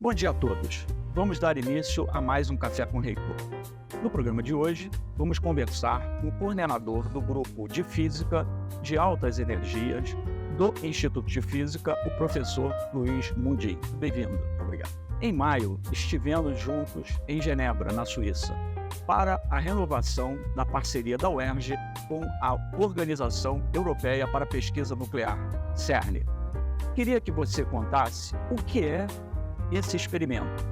Bom dia a todos. Vamos dar início a mais um Café com Reitor. No programa de hoje, vamos conversar com o coordenador do Grupo de Física de Altas Energias do Instituto de Física, o professor Luiz Mundim. Bem-vindo. Obrigado. Em maio, estivemos juntos em Genebra, na Suíça, para a renovação da parceria da UERJ com a Organização Europeia para a Pesquisa Nuclear, CERN. Queria que você contasse o que é esse experimento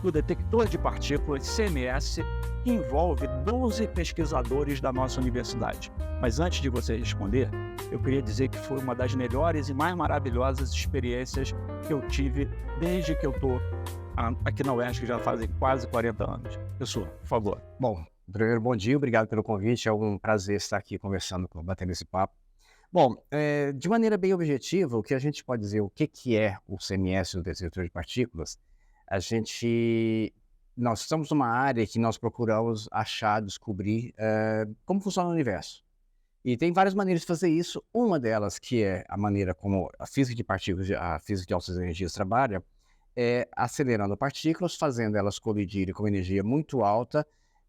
do detector de partículas CMS, que envolve 12 pesquisadores da nossa universidade. Mas antes de você responder, eu queria dizer que foi uma das melhores e mais maravilhosas experiências que eu tive desde que eu estou aqui na UERJ, que já fazem quase 40 anos. Pessoal, por favor. Bom, primeiro, bom dia, obrigado pelo convite, é um prazer estar aqui conversando, batendo esse papo. Bom, de maneira bem objetiva, o que a gente pode dizer, o que é o CMS, o detector de partículas, nós estamos numa área que nós procuramos achar, descobrir como funciona o universo. E tem várias maneiras de fazer isso, uma delas, que é a maneira como a física de partículas, a física de altas energias trabalha, é acelerando partículas, fazendo elas colidirem com energia muito alta,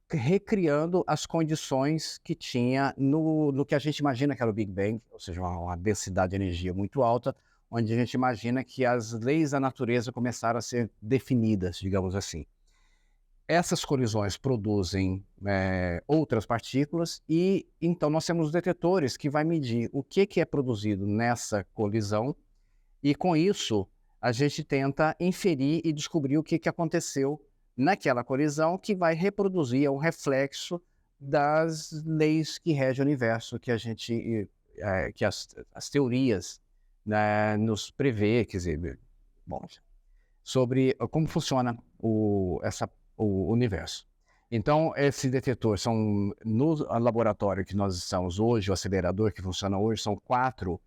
recriando as condições que tinha no que a gente imagina que era o Big Bang, ou seja, uma densidade de energia muito alta, onde a gente imagina que as leis da natureza começaram a ser definidas, digamos assim. Essas colisões produzem outras partículas e então nós temos detectores que vai medir o que é produzido nessa colisão e com isso a gente tenta inferir e descobrir o que aconteceu naquela colisão, que vai reproduzir um reflexo das leis que regem o universo, que as teorias, né, nos prevê, quer dizer, bom, sobre como funciona o universo. Então, esses detectores são, no laboratório que nós estamos hoje, o acelerador que funciona hoje, são 4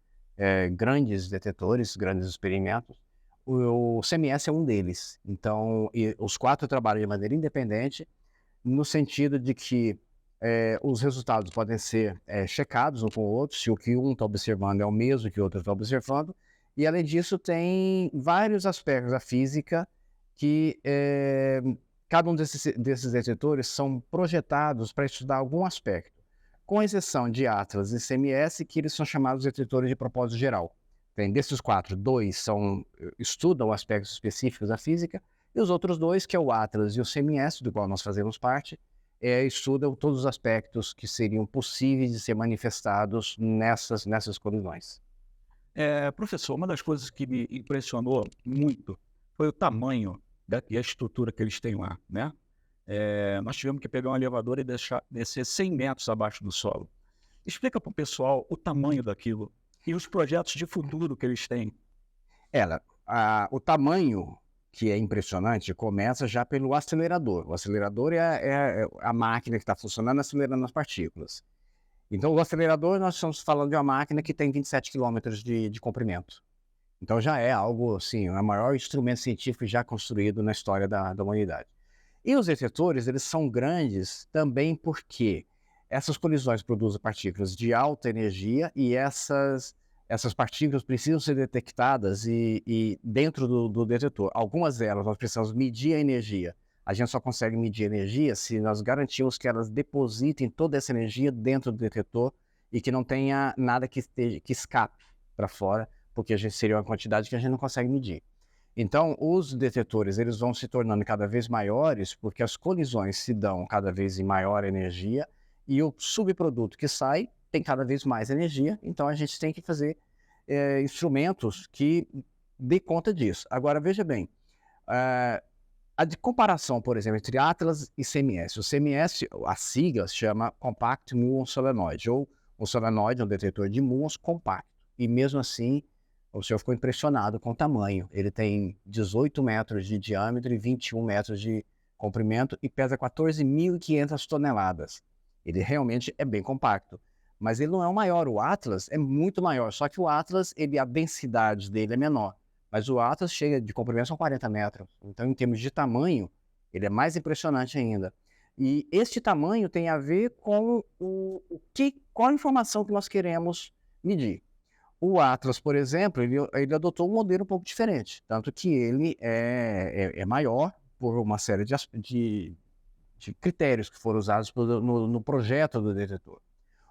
grandes detectores, grandes experimentos. O CMS é um deles. Então, os 4 trabalham de maneira independente, no sentido de que os resultados podem ser checados um com o outro, se o que um está observando é o mesmo que o outro está observando. E, além disso, tem vários aspectos da física que cada um desses detectores são projetados para estudar algum aspecto, com exceção de Atlas e CMS, que eles são chamados detectores de propósito geral. Desses 4, 2 estudam aspectos específicos da física, e os outros 2, que é o Atlas e o CMS, do qual nós fazemos parte, estudam todos os aspectos que seriam possíveis de ser manifestados nessas colisões. Professor, uma das coisas que me impressionou muito foi o tamanho e a estrutura que eles têm lá, né? Nós tivemos que pegar um elevador e descer 100 metros abaixo do solo. Explica para o pessoal o tamanho daquilo e os projetos de futuro que eles têm. O tamanho, que é impressionante, começa já pelo acelerador. O acelerador é a máquina que está funcionando, acelerando as partículas. Então, o acelerador, nós estamos falando de uma máquina que tem 27 quilômetros de comprimento. Então, já é algo, assim, o maior instrumento científico já construído na história da humanidade. E os detectores, eles são grandes também porque essas colisões produzem partículas de alta energia e essas partículas precisam ser detectadas e dentro do detetor. Algumas delas nós precisamos medir a energia. A gente só consegue medir a energia se nós garantirmos que elas depositem toda essa energia dentro do detetor e que não tenha nada que escape para fora, porque seria uma quantidade que a gente não consegue medir. Então, os detectores eles vão se tornando cada vez maiores porque as colisões se dão cada vez em maior energia e o subproduto que sai tem cada vez mais energia, então a gente tem que fazer instrumentos que dê conta disso. Agora, veja bem, a de comparação, por exemplo, entre Atlas e CMS. O CMS, a sigla se chama Compact Muon Solenoid, ou um solenoide, um detector de muons compacto. E mesmo assim, o senhor ficou impressionado com o tamanho. Ele tem 18 metros de diâmetro e 21 metros de comprimento e pesa 14.500 toneladas. Ele realmente é bem compacto. Mas ele não é o maior. O Atlas é muito maior, só que o Atlas, a densidade dele é menor. Mas o Atlas chega de comprimento são 40 metros. Então, em termos de tamanho, ele é mais impressionante ainda. E este tamanho tem a ver com qual a informação que nós queremos medir. O Atlas, por exemplo, ele adotou um modelo um pouco diferente, tanto que ele é maior por uma série de critérios que foram usados no projeto do detetor.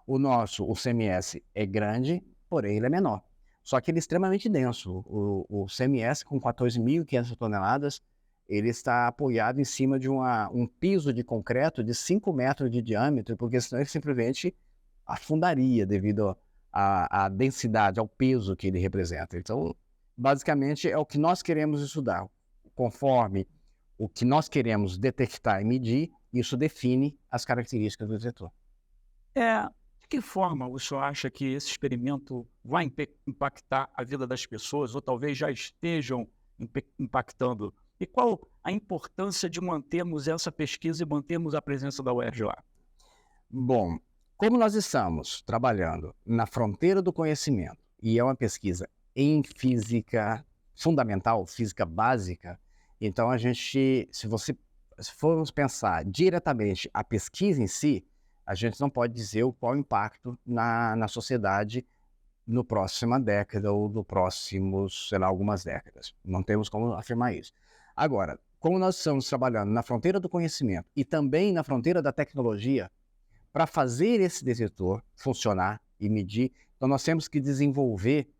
O nosso, o CMS, é grande, porém ele é menor. Só que ele é extremamente denso. O CMS, com 14.500 toneladas, ele está apoiado em cima de um piso de concreto de 5 metros de diâmetro, porque senão ele simplesmente afundaria devido à densidade, ao peso que ele representa. Então, basicamente, é o que nós queremos estudar. Conforme o que nós queremos detectar e medir, isso define as características do detetor. De que forma o senhor acha que esse experimento vai impactar a vida das pessoas, ou talvez já estejam impactando? E qual a importância de mantermos essa pesquisa e mantermos a presença da UERJ lá? Bom, como nós estamos trabalhando na fronteira do conhecimento e é uma pesquisa em física fundamental, física básica, então se formos pensar diretamente a pesquisa em si, a gente não pode dizer qual o impacto na sociedade no próxima década ou no próximos, sei lá, algumas décadas. Não temos como afirmar isso. Agora, como nós estamos trabalhando na fronteira do conhecimento e também na fronteira da tecnologia, para fazer esse detetor funcionar e medir, então nós temos que desenvolver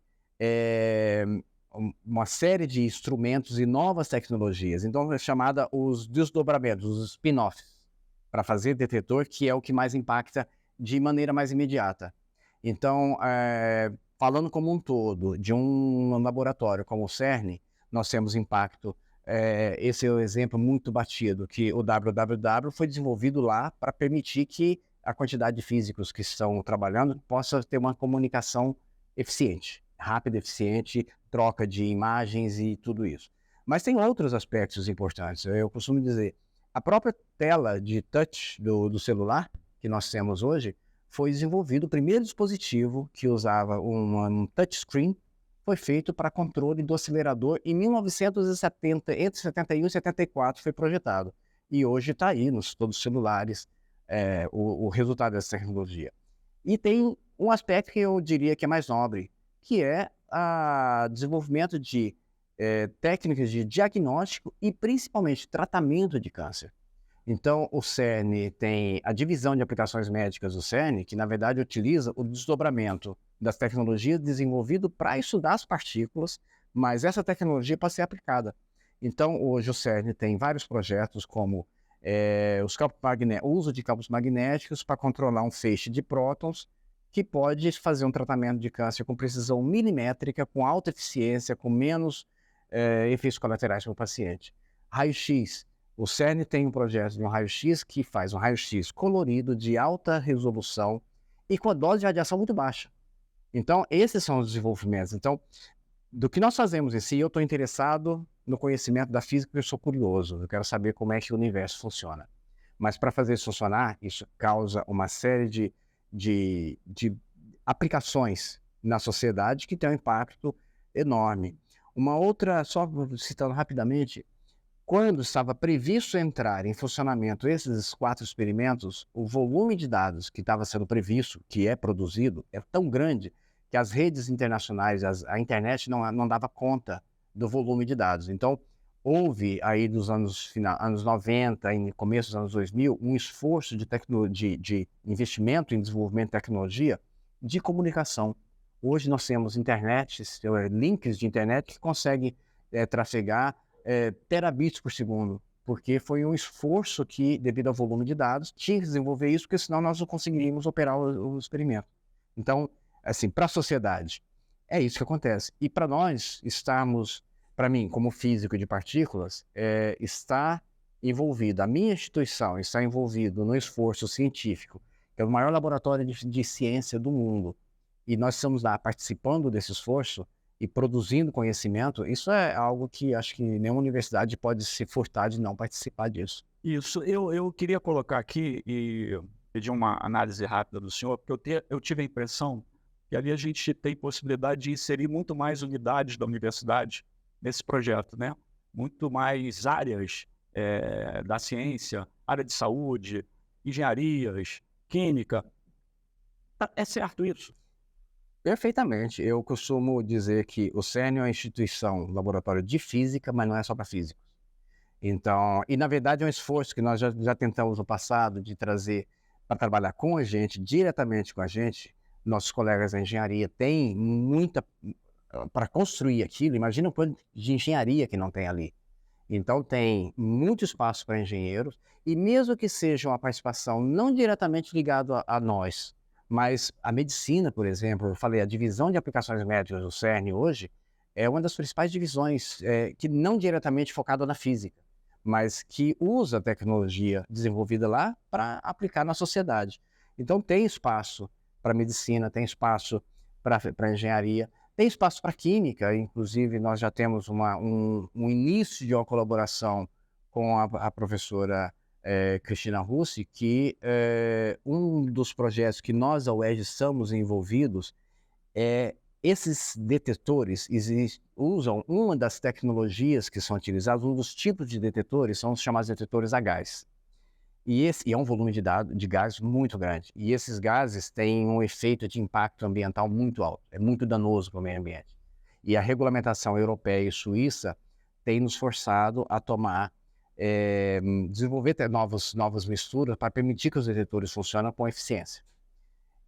uma série de instrumentos e novas tecnologias. Então é chamada os desdobramentos, os spin-offs, para fazer detetor, que é o que mais impacta de maneira mais imediata. Então, falando como um todo, de um laboratório como o CERN, nós temos impacto. Esse é o exemplo muito batido, que o WWW foi desenvolvido lá para permitir que a quantidade de físicos que estão trabalhando possa ter uma comunicação eficiente, rápida, eficiente, troca de imagens e tudo isso. Mas tem outros aspectos importantes. Eu costumo dizer, a própria tela de touch do celular que nós temos hoje foi desenvolvido, o primeiro dispositivo que usava um touchscreen foi feito para controle do acelerador em 1970, entre 71 e 74 foi projetado. E hoje está aí nos todos os celulares o resultado dessa tecnologia. E tem um aspecto que eu diria que é mais nobre, que é o desenvolvimento de técnicas de diagnóstico e principalmente tratamento de câncer. Então, o CERN tem a divisão de aplicações médicas do CERN, que na verdade utiliza o desdobramento das tecnologias desenvolvido para estudar as partículas, mas essa tecnologia pode ser aplicada. Então, hoje o CERN tem vários projetos como o uso de campos magnéticos para controlar um feixe de prótons, que pode fazer um tratamento de câncer com precisão milimétrica, com alta eficiência, com menos efeitos colaterais para o paciente. Raio-X. O CERN tem um projeto de um raio-X que faz um raio-X colorido, de alta resolução e com a dose de radiação muito baixa. Então, esses são os desenvolvimentos. Então, do que nós fazemos em si, eu estou interessado no conhecimento da física, porque eu sou curioso, eu quero saber como é que o universo funciona. Mas para fazer isso funcionar, isso causa uma série de aplicações na sociedade que tem um impacto enorme. Uma outra, só citando rapidamente, quando estava previsto entrar em funcionamento esses 4 experimentos, o volume de dados que estava sendo previsto, que é produzido, é tão grande que as redes internacionais, a internet não dava conta do volume de dados. Então, houve aí dos anos 90 e começo dos anos 2000 um esforço de investimento em desenvolvimento de tecnologia de comunicação. Hoje nós temos internet, links de internet que conseguem trafegar terabits por segundo, porque foi um esforço que, devido ao volume de dados, tinha que desenvolver isso, porque senão nós não conseguiríamos operar o experimento. Então, assim, para a sociedade, é isso que acontece. E para nós estarmos, para mim, como físico de partículas, está envolvido, a minha instituição está envolvido no esforço científico, que é o maior laboratório de ciência do mundo, e nós estamos lá participando desse esforço e produzindo conhecimento, isso é algo que acho que nenhuma universidade pode se furtar de não participar disso. Isso, eu queria colocar aqui e pedir uma análise rápida do senhor, porque eu tive a impressão que ali a gente tem possibilidade de inserir muito mais unidades da universidade nesse projeto, né? Muito mais áreas da ciência, área de saúde, engenharias, química. É certo isso? Perfeitamente. Eu costumo dizer que o CERN é uma instituição, um laboratório de física, mas não é só para físicos. Então, e na verdade é um esforço que nós já tentamos no passado de trazer para trabalhar com a gente, diretamente com a gente. Nossos colegas da engenharia têm muita para construir aquilo. Imagina o quanto de engenharia que não tem ali. Então tem muito espaço para engenheiros, e mesmo que seja uma participação não diretamente ligado a nós, mas a medicina, por exemplo, eu falei, a divisão de aplicações médicas do CERN hoje é uma das principais divisões, que não diretamente focada na física, mas que usa a tecnologia desenvolvida lá para aplicar na sociedade. Então tem espaço para medicina, tem espaço para engenharia, tem espaço para química. Inclusive nós já temos um início de uma colaboração com a professora Cristina Russi, que um dos projetos que nós, a UERJ, estamos envolvidos é esses detetores usam uma das tecnologias que são utilizadas, um dos tipos de detetores são os chamados detetores a gás. E é um volume de gás muito grande. E esses gases têm um efeito de impacto ambiental muito alto. É muito danoso para o meio ambiente. E a regulamentação europeia e suíça tem nos forçado a desenvolver novas misturas para permitir que os detetores funcionem com eficiência.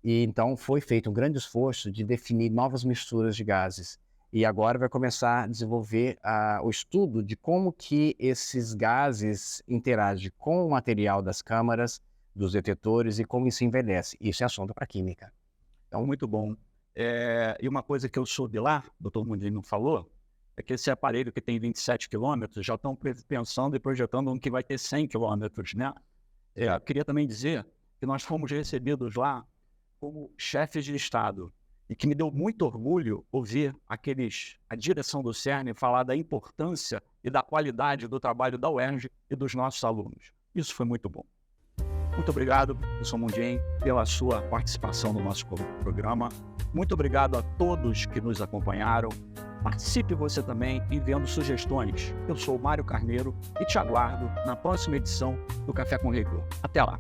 E então foi feito um grande esforço de definir novas misturas de gases. E agora vai começar a desenvolver o estudo de como que esses gases interagem com o material das câmaras, dos detetores, e como isso envelhece. Isso é assunto para química. Então, muito bom. E uma coisa que eu soube lá, o Dr. Mundinho não falou, é que esse aparelho que tem 27 quilômetros já estão pensando e projetando um que vai ter 100 quilômetros, né? Eu queria também dizer que nós fomos recebidos lá como chefes de Estado, e que me deu muito orgulho ouvir a direção do CERN falar da importância e da qualidade do trabalho da UERJ e dos nossos alunos. Isso foi muito bom. Muito obrigado, professor Mundinho, pela sua participação no nosso programa. Muito obrigado a todos que nos acompanharam. Participe você também enviando sugestões. Eu sou o Mário Carneiro e te aguardo na próxima edição do Café com Reitor. Até lá!